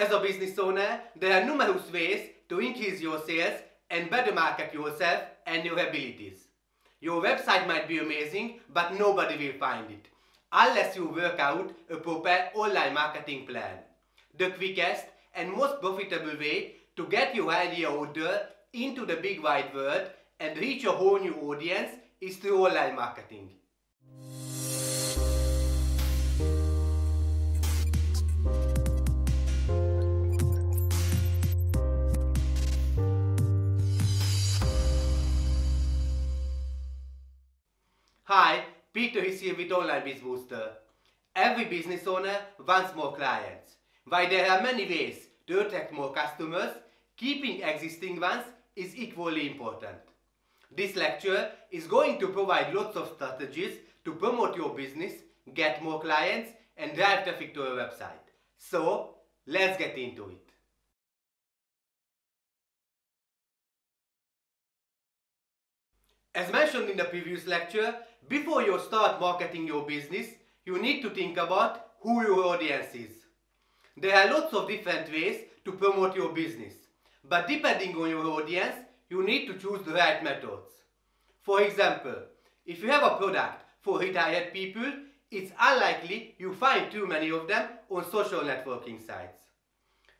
As a business owner, there are numerous ways to increase your sales and better market yourself and your abilities. Your website might be amazing, but nobody will find it unless you work out a proper online marketing plan. The quickest and most profitable way to get your idea out there into the big wide world and reach a whole new audience is through online marketing. Hi, Peter is here with Online Biz Booster. Every business owner wants more clients. While there are many ways to attract more customers, keeping existing ones is equally important. This lecture is going to provide lots of strategies to promote your business, get more clients, and drive traffic to your website. So, let's get into it. As mentioned in the previous lecture, before you start marketing your business, you need to think about who your audience is. There are lots of different ways to promote your business, but depending on your audience, you need to choose the right methods. For example, if you have a product for retired people, it's unlikely you find too many of them on social networking sites.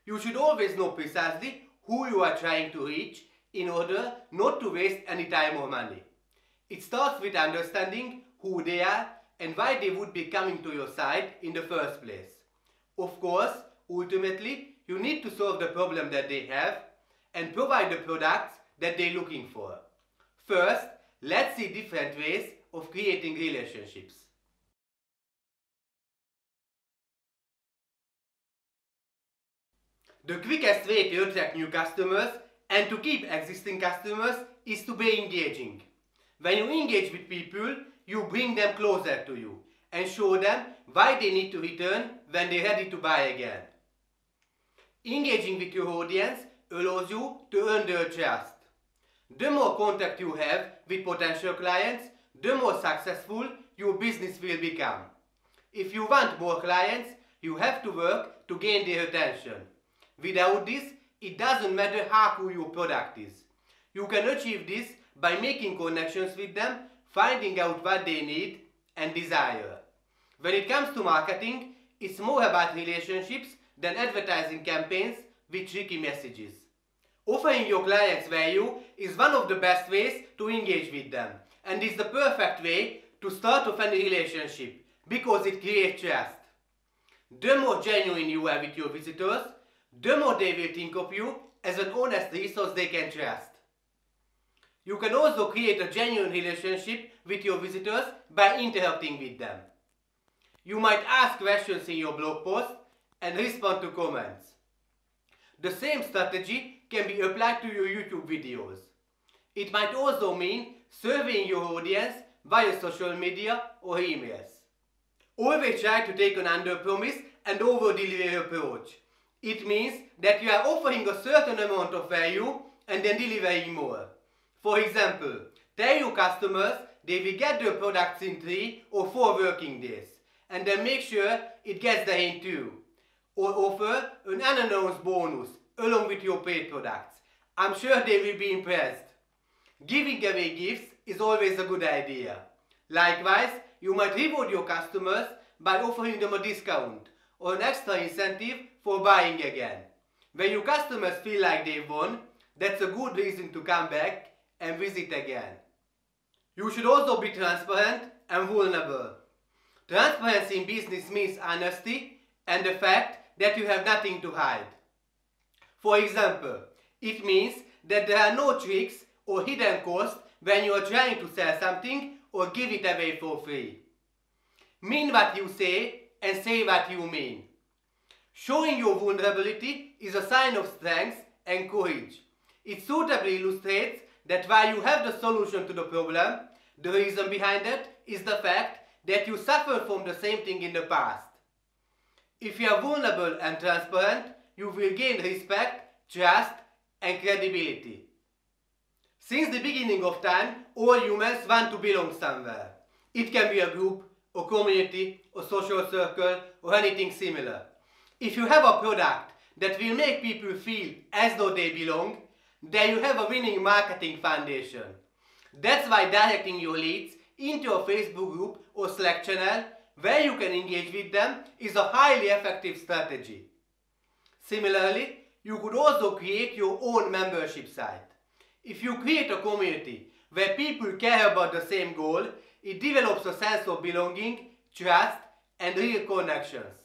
You should always know precisely who you are trying to reach in order not to waste any time or money. It starts with understanding who they are and why they would be coming to your site in the first place. Of course, ultimately, you need to solve the problem that they have and provide the products that they're looking for. First, let's see different ways of creating relationships. The quickest way to attract new customers and to keep existing customers is to be engaging. When you engage with people, you bring them closer to you and show them why they need to return when they're ready to buy again. Engaging with your audience allows you to earn their trust. The more contact you have with potential clients, the more successful your business will become. If you want more clients, you have to work to gain their attention. Without this, it doesn't matter how cool your product is. You can achieve this by making connections with them, finding out what they need and desire. When it comes to marketing, it's more about relationships than advertising campaigns with tricky messages. Offering your clients value is one of the best ways to engage with them, and is the perfect way to start off any relationship because it creates trust. The more genuine you are with your visitors, the more they will think of you as an honest resource they can trust. You can also create a genuine relationship with your visitors by interacting with them. You might ask questions in your blog post and respond to comments. The same strategy can be applied to your YouTube videos. It might also mean surveying your audience via social media or emails. Always try to take an under-promise and over-deliver approach. It means that you are offering a certain amount of value and then delivering more. For example, tell your customers they will get their products in 3 or 4 working days, and then make sure it gets there in 2. Or offer an unannounced bonus along with your paid products. I'm sure they will be impressed. Giving away gifts is always a good idea. Likewise, you might reward your customers by offering them a discount or an extra incentive for buying again. When your customers feel like they won, that's a good reason to come back and visit again. You should also be transparent and vulnerable. Transparency in business means honesty and the fact that you have nothing to hide. For example, it means that there are no tricks or hidden costs when you are trying to sell something or give it away for free. Mean what you say and say what you mean. Showing your vulnerability is a sign of strength and courage. It suitably illustrates that while you have the solution to the problem, the reason behind it is the fact that you suffered from the same thing in the past. If you are vulnerable and transparent, you will gain respect, trust, and credibility. Since the beginning of time, all humans want to belong somewhere. It can be a group, a community, a social circle, or anything similar. If you have a product that will make people feel as though they belong, then you have a winning marketing foundation. That's why directing your leads into a Facebook group or Slack channel where you can engage with them is a highly effective strategy. Similarly, you could also create your own membership site. If you create a community where people care about the same goal, it develops a sense of belonging, trust, and real connections.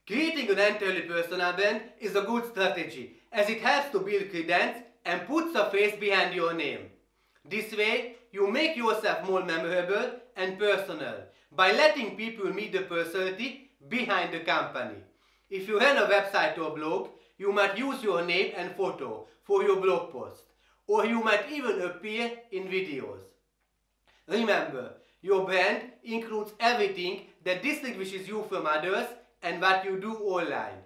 Creating an entirely personal brand is a good strategy, as it helps to build credence and puts a face behind your name. This way, you make yourself more memorable and personal by letting people meet the personality behind the company. If you run a website or blog, you might use your name and photo for your blog post, or you might even appear in videos. Remember, your brand includes everything that distinguishes you from others and what you do online.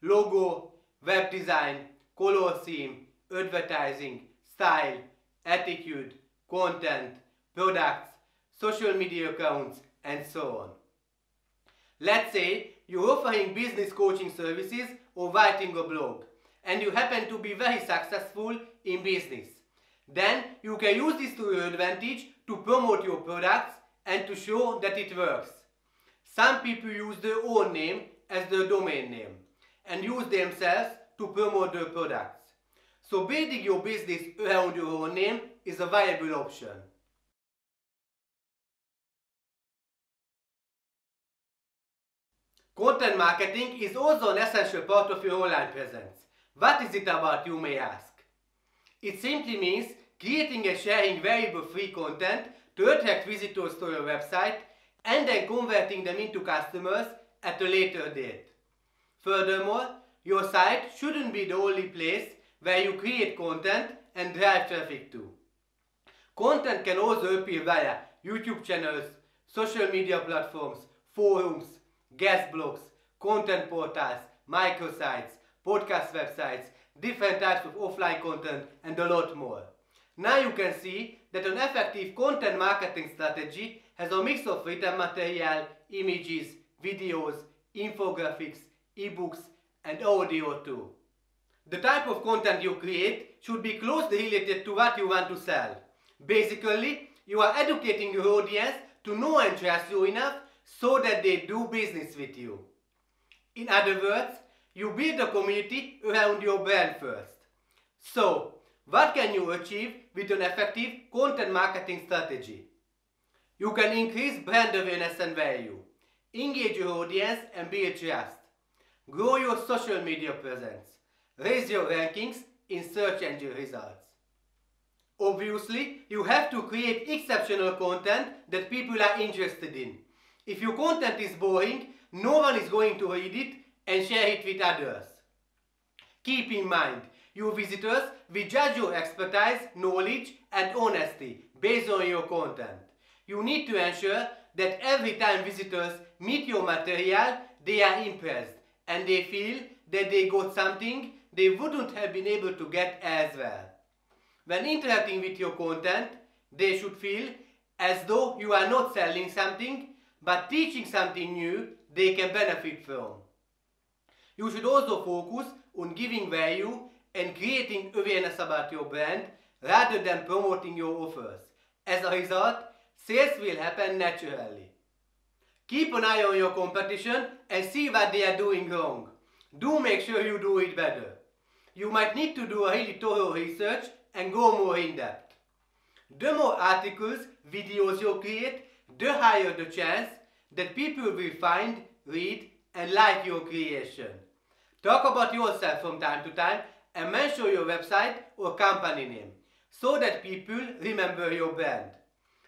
Logo, web design, color scheme, advertising, style, attitude, content, products, social media accounts, and so on. Let's say you're offering business coaching services or writing a blog, and you happen to be very successful in business. Then you can use this to your advantage to promote your products and to show that it works. Some people use their own name as their domain name and use themselves to promote their products. So building your business around your own name is a viable option. Content marketing is also an essential part of your online presence. What is it about, you may ask? It simply means creating and sharing valuable free content to attract visitors to your website and then converting them into customers at a later date. Furthermore, your site shouldn't be the only place where you create content and drive traffic to. Content can also appear via YouTube channels, social media platforms, forums, guest blogs, content portals, microsites, podcast websites, different types of offline content, and a lot more. Now you can see that an effective content marketing strategy has a mix of written material, images, videos, infographics, ebooks, and audio too. The type of content you create should be closely related to what you want to sell. Basically, you are educating your audience to know and trust you enough so that they do business with you. In other words, you build a community around your brand first. So, what can you achieve with an effective content marketing strategy? You can increase brand awareness and value, engage your audience and build trust, grow your social media presence, raise your rankings in search engine results. Obviously, you have to create exceptional content that people are interested in. If your content is boring, no one is going to read it and share it with others. Keep in mind, your visitors will judge your expertise, knowledge, and honesty based on your content. You need to ensure that every time visitors meet your material, they are impressed and they feel that they got something they wouldn't have been able to get elsewhere. When interacting with your content, they should feel as though you are not selling something, but teaching something new they can benefit from. You should also focus on giving value and creating awareness about your brand rather than promoting your offers. As a result, sales will happen naturally. Keep an eye on your competition and see what they are doing wrong. Do make sure you do it better. You might need to do a really thorough research and go more in depth. The more articles, videos you create, the higher the chance that people will find, read, and like your creation. Talk about yourself from time to time and mention your website or company name so that people remember your brand.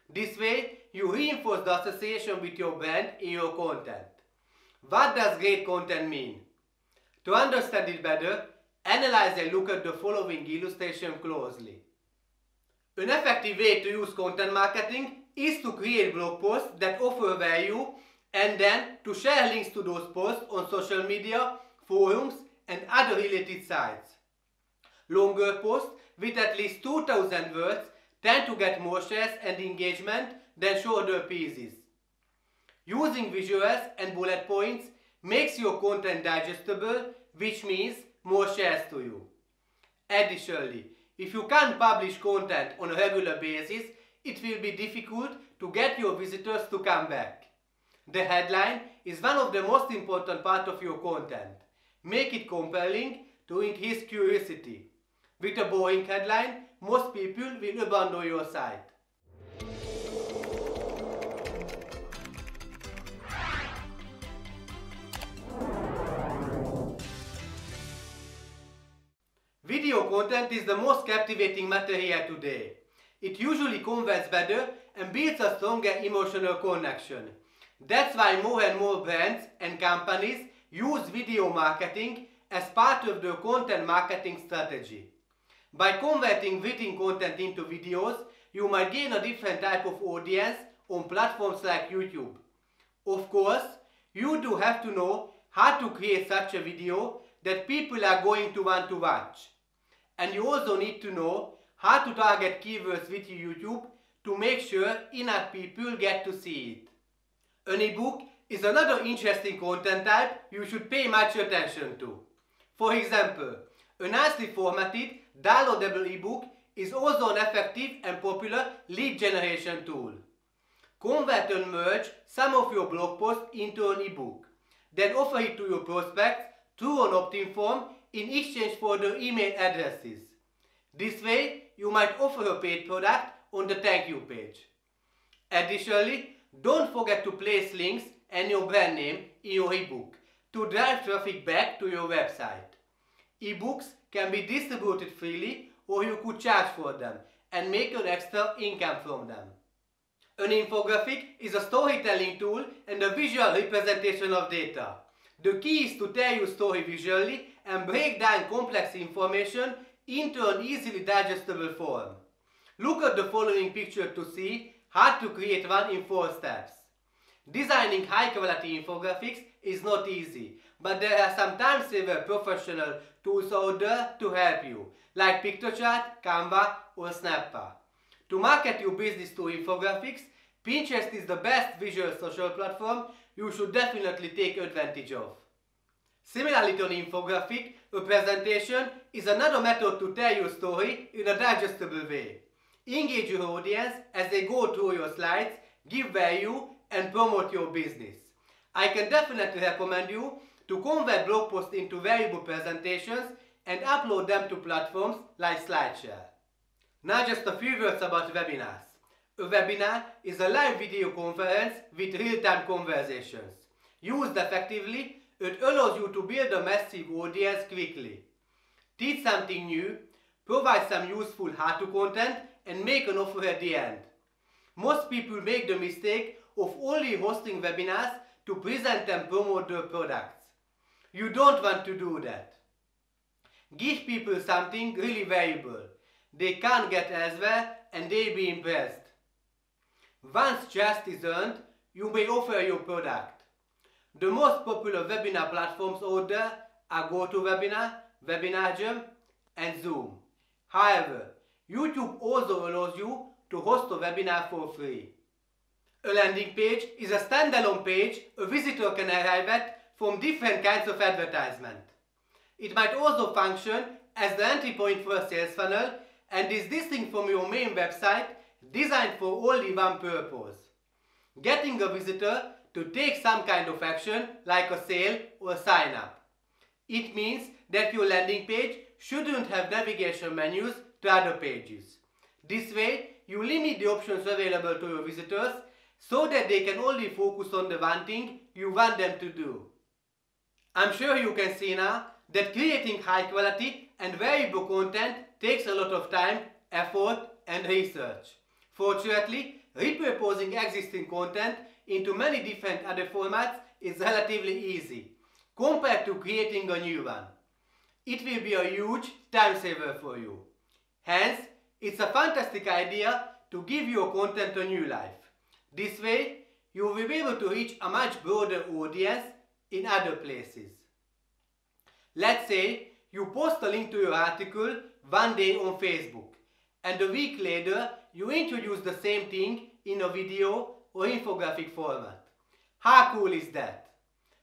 This way, you reinforce the association with your brand in your content. What does great content mean? To understand it better, analyze and look at the following illustration closely. An effective way to use content marketing is to create blog posts that offer value and then to share links to those posts on social media, forums, and other related sites. Longer posts with at least 2000 words tend to get more shares and engagement than shorter pieces. Using visuals and bullet points makes your content digestible, which means more shares to you. Additionally, if you can't publish content on a regular basis, it will be difficult to get your visitors to come back. The headline is one of the most important parts of your content. Make it compelling to increase curiosity. With a boring headline, most people will abandon your site. Video content is the most captivating material today. It usually converts better and builds a stronger emotional connection. That's why more and more brands and companies use video marketing as part of their content marketing strategy. By converting written content into videos, you might gain a different type of audience on platforms like YouTube. Of course, you do have to know how to create such a video that people are going to want to watch. And you also need to know how to target keywords with YouTube to make sure enough people get to see it. An ebook is another interesting content type you should pay much attention to. For example, a nicely formatted, downloadable ebook is also an effective and popular lead generation tool. Convert and merge some of your blog posts into an ebook. Then offer it to your prospects through an opt-in form in exchange for their email addresses. This way, you might offer a paid product on the thank you page. Additionally, don't forget to place links and your brand name in your ebook to drive traffic back to your website. Ebooks can be distributed freely, or you could charge for them and make an extra income from them. An infographic is a storytelling tool and a visual representation of data. The key is to tell your story visually and break down complex information into an easily digestible form. Look at the following picture to see how to create one in 4 steps. Designing high-quality infographics is not easy, but there are some time-saver professional tools out there to help you, like Piktochart, Canva or Snappa. To market your business through infographics, Pinterest is the best visual social platform you should definitely take advantage of. Similarly to an infographic, a presentation is another method to tell your story in a digestible way. Engage your audience as they go through your slides, give value and promote your business. I can definitely recommend you to convert blog posts into valuable presentations and upload them to platforms like SlideShare. Now just a few words about webinars. A webinar is a live video conference with real-time conversations. Used effectively, it allows you to build a massive audience quickly. Teach something new, provide some useful how-to content and make an offer at the end. Most people make the mistake of only hosting webinars to present and promote their products. You don't want to do that. Give people something really valuable they can't get elsewhere and they'll be impressed. Once trust is earned, you may offer your product. The most popular webinar platforms out there are GoToWebinar, Webinarjam and Zoom. However, YouTube also allows you to host a webinar for free. A landing page is a standalone page a visitor can arrive at from different kinds of advertisement. It might also function as the entry point for a sales funnel and is distinct from your main website, designed for only one purpose: getting a visitor to take some kind of action like a sale or sign up. It means that your landing page shouldn't have navigation menus to other pages. This way, you limit the options available to your visitors so that they can only focus on the one thing you want them to do. I'm sure you can see now that creating high quality and valuable content takes a lot of time, effort and research. Fortunately, repurposing existing content into many different other formats is relatively easy, compared to creating a new one. It will be a huge time saver for you. Hence, it's a fantastic idea to give your content a new life. This way, you will be able to reach a much broader audience in other places. Let's say you post a link to your article one day on Facebook, and a week later you introduce the same thing in a video or infographic format. How cool is that?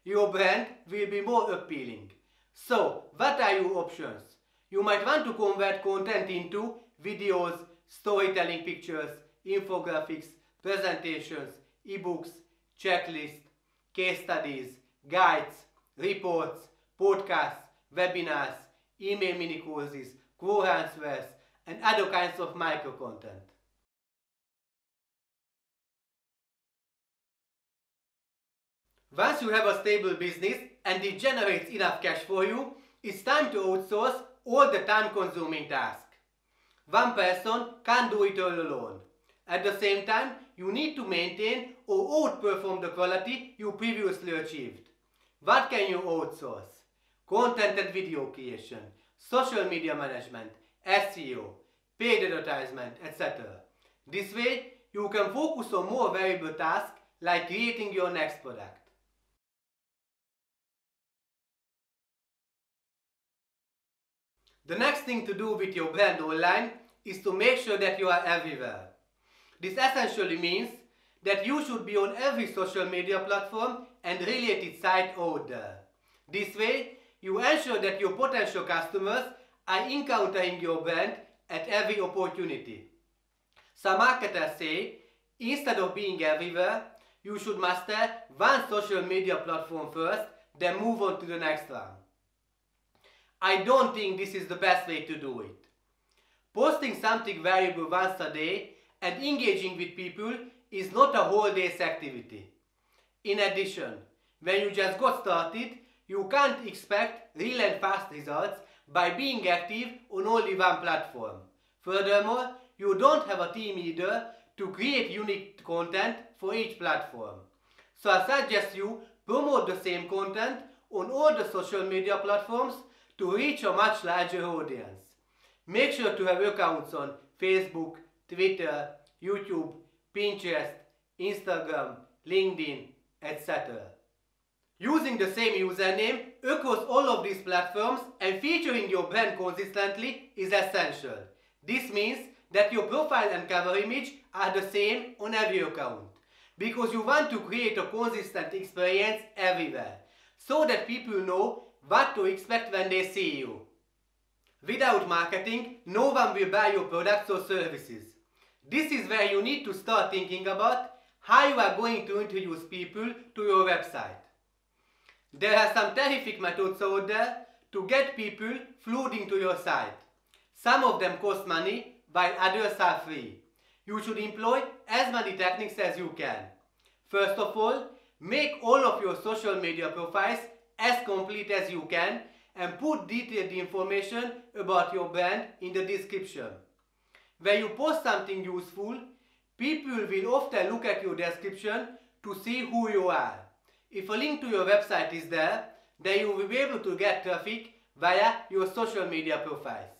Your brand will be more appealing. So, what are your options? You might want to convert content into videos, storytelling pictures, infographics, presentations, ebooks, checklists, case studies, guides, reports, podcasts, webinars, email mini courses, quote answers, and other kinds of micro content. Once you have a stable business and it generates enough cash for you, it's time to outsource all the time-consuming tasks. One person can't do it all alone. At the same time, you need to maintain or outperform the quality you previously achieved. What can you outsource? Content and video creation, social media management, SEO, paid advertisement, etc. This way, you can focus on more variable tasks like creating your next product. The next thing to do with your brand online is to make sure that you are everywhere. This essentially means that you should be on every social media platform and related site out there. This way, you ensure that your potential customers are encountering your brand at every opportunity. Some marketers say, instead of being everywhere, you should master one social media platform first, then move on to the next one. I don't think this is the best way to do it. Posting something valuable once a day and engaging with people is not a whole day's activity. In addition, when you just got started, you can't expect real and fast results by being active on only one platform. Furthermore, you don't have a team either to create unique content for each platform. So I suggest you promote the same content on all the social media platforms to reach a much larger audience. Make sure to have accounts on Facebook, Twitter, YouTube, Pinterest, Instagram, LinkedIn, etc. Using the same username across all of these platforms and featuring your brand consistently is essential. This means that your profile and cover image are the same on every account, because you want to create a consistent experience everywhere, so that people know what to expect when they see you. Without marketing, no one will buy your products or services. This is where you need to start thinking about how you are going to introduce people to your website. There are some terrific methods out there to get people flooding to your site. Some of them cost money, while others are free. You should employ as many techniques as you can. First of all, make all of your social media profiles as complete as you can and put detailed information about your brand in the description. When you post something useful, people will often look at your description to see who you are. If a link to your website is there, then you will be able to get traffic via your social media profiles.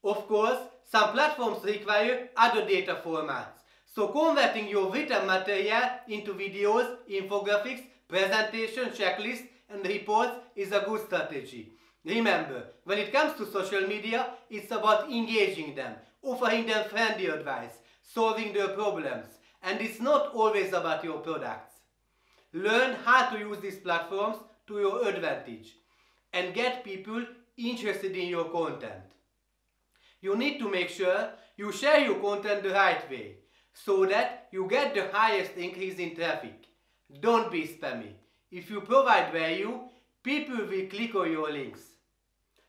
Of course, some platforms require other data formats, so converting your written material into videos, infographics, presentations, checklists, and reports is a good strategy. Remember, when it comes to social media, it's about engaging them, offering them friendly advice, solving their problems, and it's not always about your products. Learn how to use these platforms to your advantage and get people interested in your content. You need to make sure you share your content the right way so that you get the highest increase in traffic. Don't be spammy. If you provide value, people will click on your links.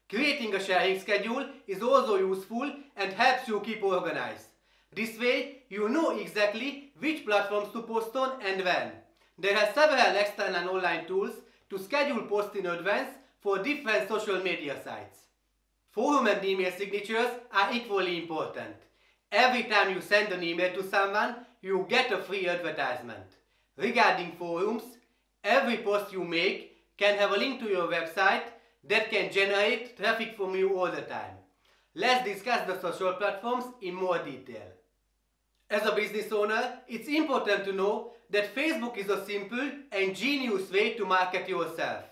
Creating a sharing schedule is also useful and helps you keep organized. This way, you know exactly which platforms to post on and when. There are several external online tools to schedule posts in advance for different social media sites. Forum and email signatures are equally important. Every time you send an email to someone, you get a free advertisement. Regarding forums, every post you make can have a link to your website that can generate traffic from you all the time. Let's discuss the social platforms in more detail. As a business owner, it's important to know that Facebook is a simple and genius way to market yourself.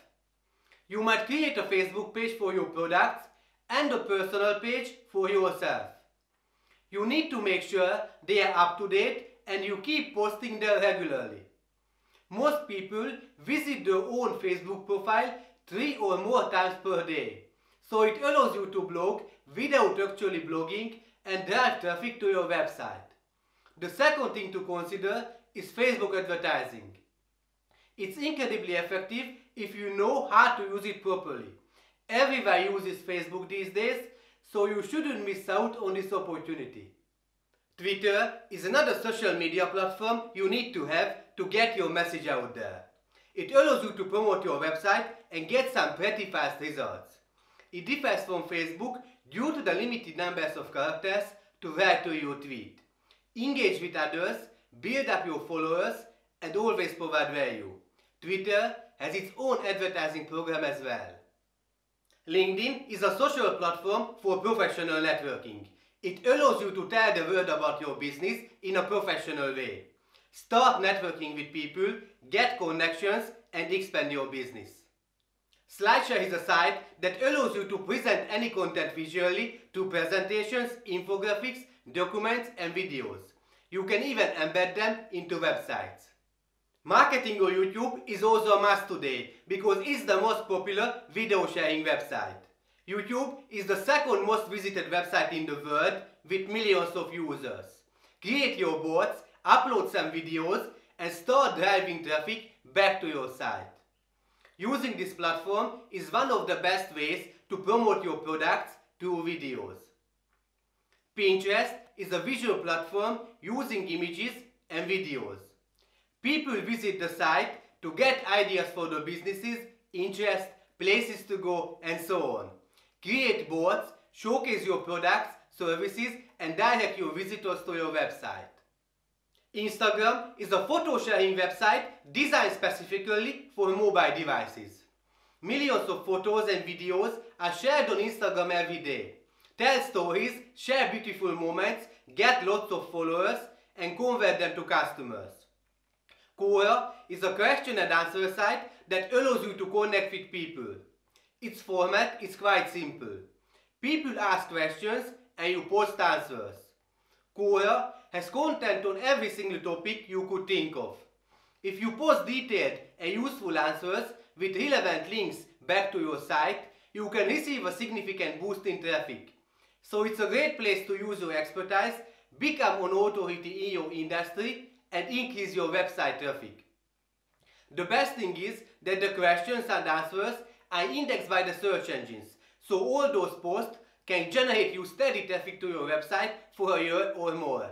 You might create a Facebook page for your products and a personal page for yourself. You need to make sure they are up to date and you keep posting there regularly. Most most people visit their own Facebook profile 3 or more times per day. So it allows you to blog without actually blogging and drive traffic to your website. The second thing to consider is Facebook advertising. It's incredibly effective if you know how to use it properly. Everyone uses Facebook these days, so you shouldn't miss out on this opportunity. Twitter is another social media platform you need to have to get your message out there. It allows you to promote your website and get some pretty fast results. It differs from Facebook due to the limited numbers of characters to write to your tweet. Engage with others, build up your followers, and always provide value. Twitter has its own advertising program as well. LinkedIn is a social platform for professional networking. It allows you to tell the world about your business in a professional way. Start networking with people, get connections, and expand your business. SlideShare is a site that allows you to present any content visually through presentations, infographics, documents, and videos. You can even embed them into websites. Marketing on YouTube is also a must today because it's the most popular video sharing website. YouTube is the second most visited website in the world with millions of users. Create your bots, upload some videos, and start driving traffic back to your site. Using this platform is one of the best ways to promote your products through videos. Pinterest is a visual platform using images and videos. People visit the site to get ideas for their businesses, interests, places to go, and so on. Create boards, showcase your products, services, and direct your visitors to your website. Instagram is a photo sharing website designed specifically for mobile devices. Millions of photos and videos are shared on Instagram every day. Tell stories, share beautiful moments, get lots of followers, and convert them to customers. Quora is a question and answer site that allows you to connect with people. Its format is quite simple. People ask questions and you post answers. Quora has content on every single topic you could think of. If you post detailed and useful answers with relevant links back to your site, you can receive a significant boost in traffic. So it's a great place to use your expertise, become an authority in your industry, and increase your website traffic. The best thing is that the questions and answers are indexed by the search engines, so all those posts can generate you steady traffic to your website for a year or more.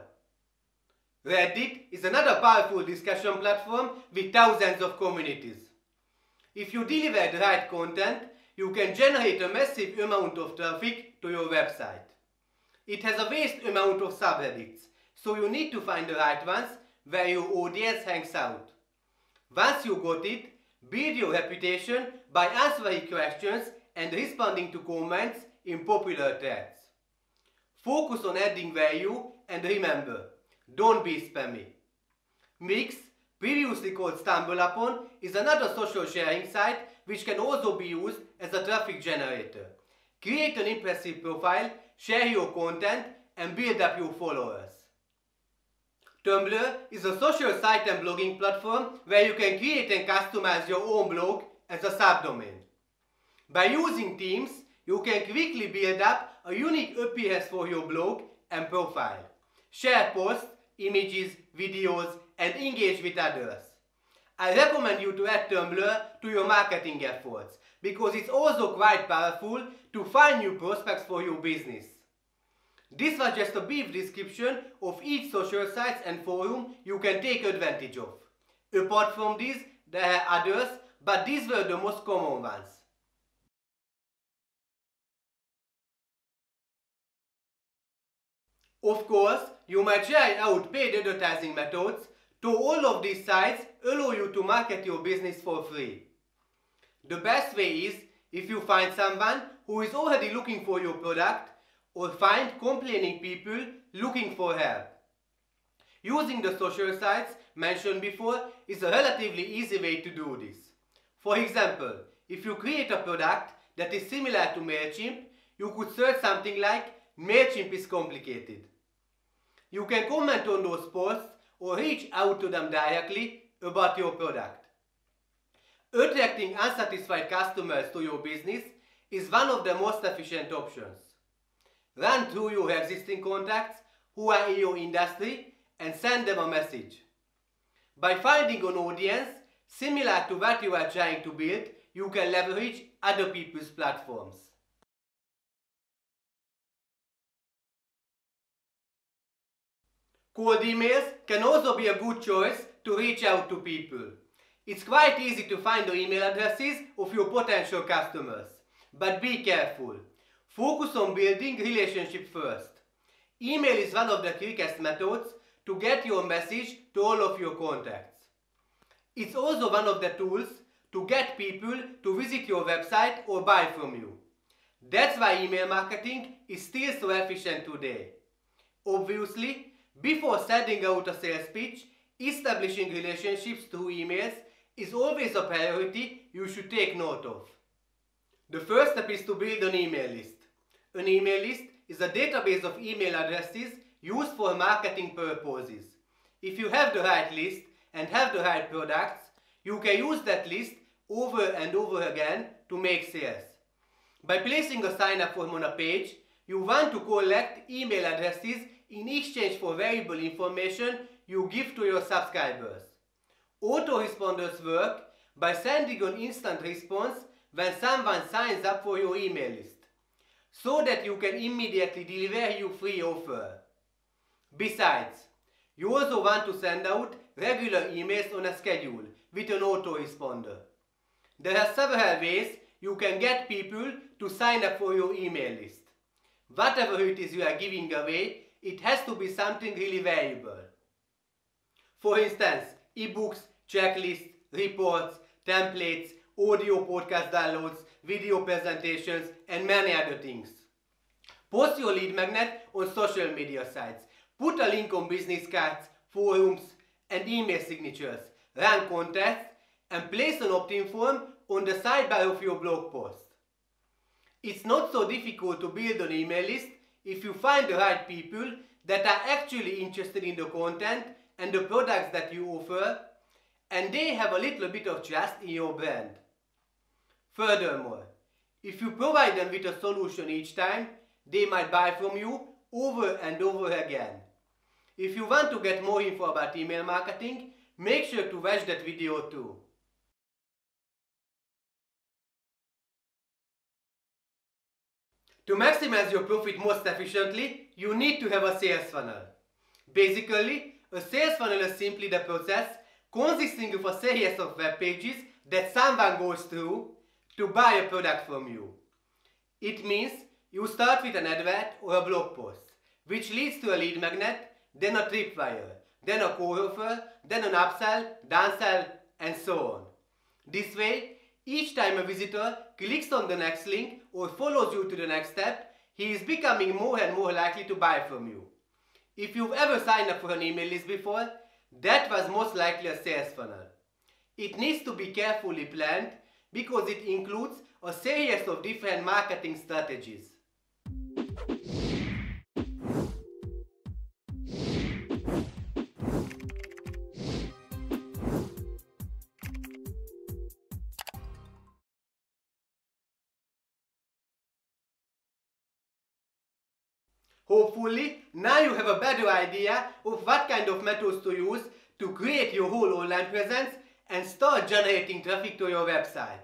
Reddit is another powerful discussion platform with thousands of communities. If you deliver the right content, you can generate a massive amount of traffic to your website. It has a vast amount of subreddits, so you need to find the right ones where your audience hangs out. Once you got it, build your reputation by answering questions and responding to comments in popular threads. Focus on adding value and remember, don't be spammy. Mix, previously called StumbleUpon, is another social sharing site which can also be used as a traffic generator. Create an impressive profile, share your content, and build up your followers. Tumblr is a social site and blogging platform where you can create and customize your own blog as a subdomain. By using themes, you can quickly build up a unique appearance for your blog and profile. Share posts, images, videos, and engage with others. I recommend you to add Tumblr to your marketing efforts because it's also quite powerful to find new prospects for your business. This was just a brief description of each social site and forum you can take advantage of. Apart from these, there are others, but these were the most common ones. Of course, you might try out paid advertising methods, though all of these sites allow you to market your business for free. The best way is if you find someone who is already looking for your product or find complaining people looking for help. Using the social sites mentioned before is a relatively easy way to do this. For example, if you create a product that is similar to MailChimp, you could search something like MailChimp is complicated. You can comment on those posts or reach out to them directly about your product. Attracting unsatisfied customers to your business is one of the most efficient options. Run through your existing contacts who are in your industry and send them a message. By finding an audience similar to what you are trying to build, you can leverage other people's platforms. Cold emails can also be a good choice to reach out to people. It's quite easy to find the email addresses of your potential customers. But be careful. Focus on building relationships first. Email is one of the quickest methods to get your message to all of your contacts. It's also one of the tools to get people to visit your website or buy from you. That's why email marketing is still so efficient today. Obviously, before sending out a sales pitch, establishing relationships through emails is always a priority you should take note of. The first step is to build an email list. An email list is a database of email addresses used for marketing purposes. If you have the right list and have the right products, you can use that list over and over again to make sales. By placing a sign-up form on a page, you want to collect email addresses in exchange for valuable information you give to your subscribers. Autoresponders work by sending an instant response when someone signs up for your email list, so that you can immediately deliver your free offer. Besides, you also want to send out regular emails on a schedule with an autoresponder. There are several ways you can get people to sign up for your email list. Whatever it is you are giving away, it has to be something really valuable. For instance, ebooks, checklists, reports, templates, audio podcast downloads, video presentations, and many other things. Post your lead magnet on social media sites. Put a link on business cards, forums, and email signatures. Run contests and place an opt-in form on the sidebar of your blog post. It's not so difficult to build an email list if you find the right people that are actually interested in the content and the products that you offer, and they have a little bit of trust in your brand. Furthermore, if you provide them with a solution each time, they might buy from you over and over again. If you want to get more info about email marketing, make sure to watch that video too. To maximize your profit most efficiently, you need to have a sales funnel. Basically, a sales funnel is simply the process consisting of a series of web pages that someone goes through to buy a product from you. It means you start with an advert or a blog post, which leads to a lead magnet, then a tripwire, then a core offer, then an upsell, downsell, and so on. This way, each time a visitor clicks on the next link or follows you to the next step, he is becoming more and more likely to buy from you. If you've ever signed up for an email list before, that was most likely a sales funnel. It needs to be carefully planned because it includes a series of different marketing strategies. Hopefully, now you have a better idea of what kind of methods to use to create your whole online presence and start generating traffic to your website.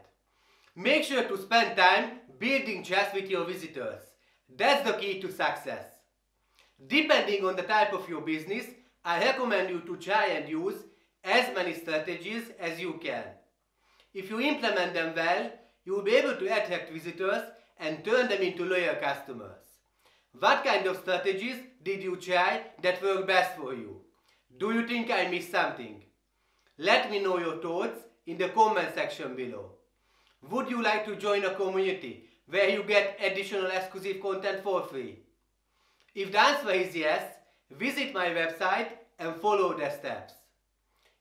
Make sure to spend time building trust with your visitors. That's the key to success. Depending on the type of your business, I recommend you to try and use as many strategies as you can. If you implement them well, you will be able to attract visitors and turn them into loyal customers. What kind of strategies did you try that worked best for you? Do you think I missed something? Let me know your thoughts in the comment section below. Would you like to join a community where you get additional exclusive content for free? If the answer is yes, visit my website and follow the steps.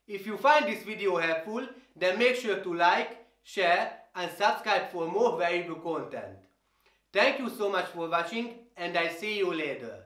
If you find this video helpful, then make sure to like, share, and subscribe for more valuable content. Thank you so much for watching, and I'll see you later.